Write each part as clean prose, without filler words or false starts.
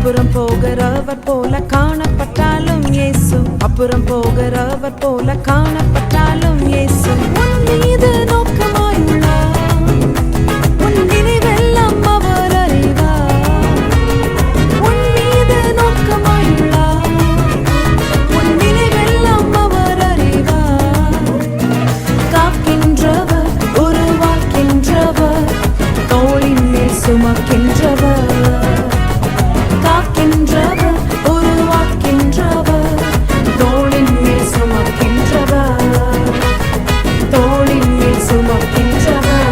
அப்புறம் போகிறவர் போல காணப்பட்டாலும் இயேசு, அப்புறம் போகிறவர் போல காணப்பட்டாலும் இயேசு உன் மீது நோக்கமாயுள்ளார். உன் நினைவெல்லாம் அவர் அறிவார். உன் மீது நோக்கமாயுள்ளார். உன் நினைவெல்லாம் அவர் அறிவார். காக்கின்றவர், உருவாக்கின்றவர், தோளின் மேல் சுமக்கின்றவர். காக்கின்றவர், உருவாக்கின்றவர், தோளின் மேல் சுமக்கின்றவர். தோளின் மேல் சுமக்கின்றவர்.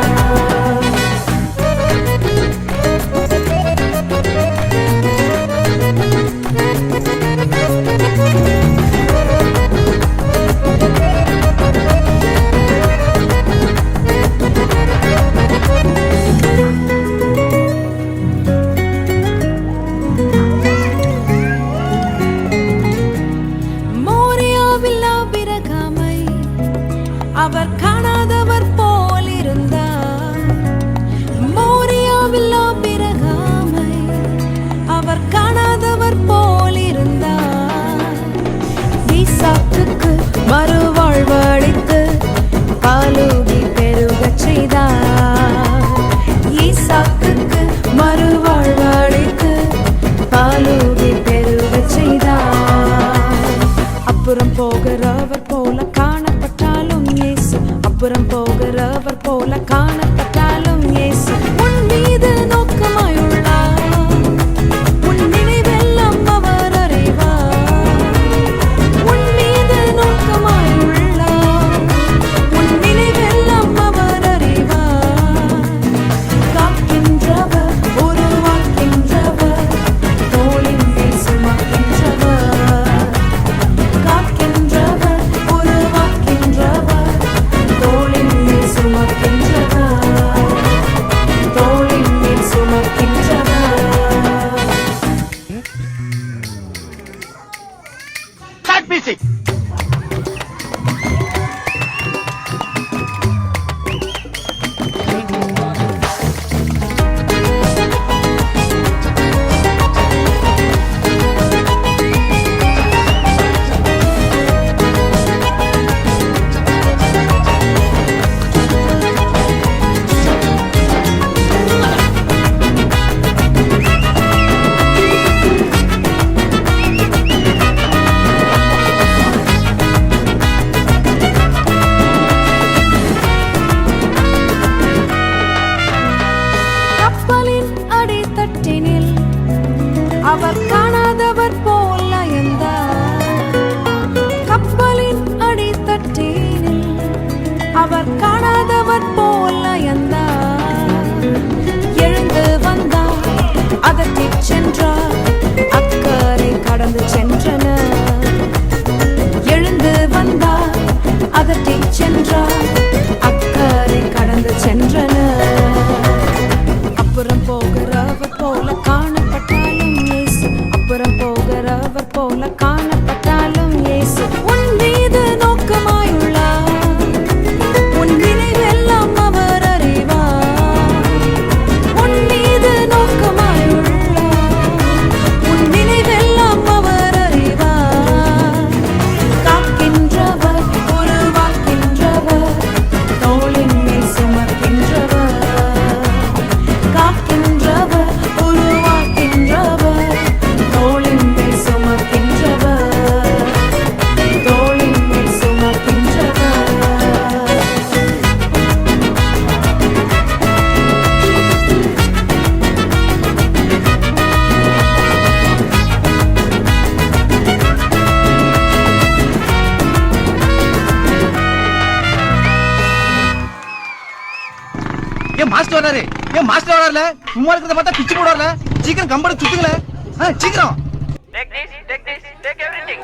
மோரியாவில் ஆபிரகாமை அவர் காணாதவர் போல் இருந்தார். மோரியாவில் ஆபிரகாமை அவர் காணாதவர் போல் இருந்தார். ஈசாக்குக்கு மறுவாழ்வு அளித்து பாலூதி பெருகச் செய்தார். ஈசாக்குக்கு மறுவாழ்வு அளித்து பாலூதி பெருகச் செய்தார். அப்புறம் போகிறவர் போல காணப்பட்டாலும் இயேசு, அப்புறம் போகிறவர் போல காணப்பட்டாலும் இயேசு உன் மீது நோக்கமாயுள்ளார். உன் நினைவெல்லாம் அவர் அறிவார். உன் மீது நோக்கமாயுள்ளார். உன் நினைவெல்லாம் அவர் அறிவார். காக்கின்றவர், உருவாக்கின்றவர், தோளின் மேல் சுமக்கின்றவர். காக்கின்றவர், உருவாக்கின்றவர், தோளின் மேல் சுமக்கின்றவர். தோளின் மேல் சுமக்கின்றவர். Start music. கப்பலின் அடித்தட்டினில் அவர் காணாதவர் போல் அயர்ந்தார். கப்பலின் அடித்தட்டினில் அவர் காணாதவர் போல் அயர்ந்தார். எழுந்து வந்தார், அதட்டிச் சென்றார், அக்கறை கடந்து சென்றனர். எழுந்து வந்தார், அதட்டிச் சென்றார், அக்கறை கடந்து சென்றனர். அப்புறம் போகிறவர் போல காணப்பட்டாலும் இயேசு, அப்புறம் போகிறவர் போல காணப்பட்டாலும் இயேசு உன் மீது நோக்கமாயுள்ளார். உன் நினைவெல்லாம் அவர் அறிவார். உன் மீது நோக்கமாயுள்ளார். உன் நினைவெல்லாம் அவர் அறிவார். காக்கின்றவர், உருவாக்கின்றவர், தோளின் மேல் சுமக்கின்றவர். காக்கின்றவர், உருவாக்கின்றவர், தோளின் மேல் சுமக்கின்றவர். தோளின் மேல் சுமக்கின்றவர். ஏன் மாஸ்டர் வராரு? ஏன் மாஸ்டர் வராருல? சும்மா இருக்கிறத பார்த்தா பிச்சு போடுவார்ல. சீக்கிரம் கம்பெனி சுத்துங்களே. சீக்கிரம். Take this, take everything.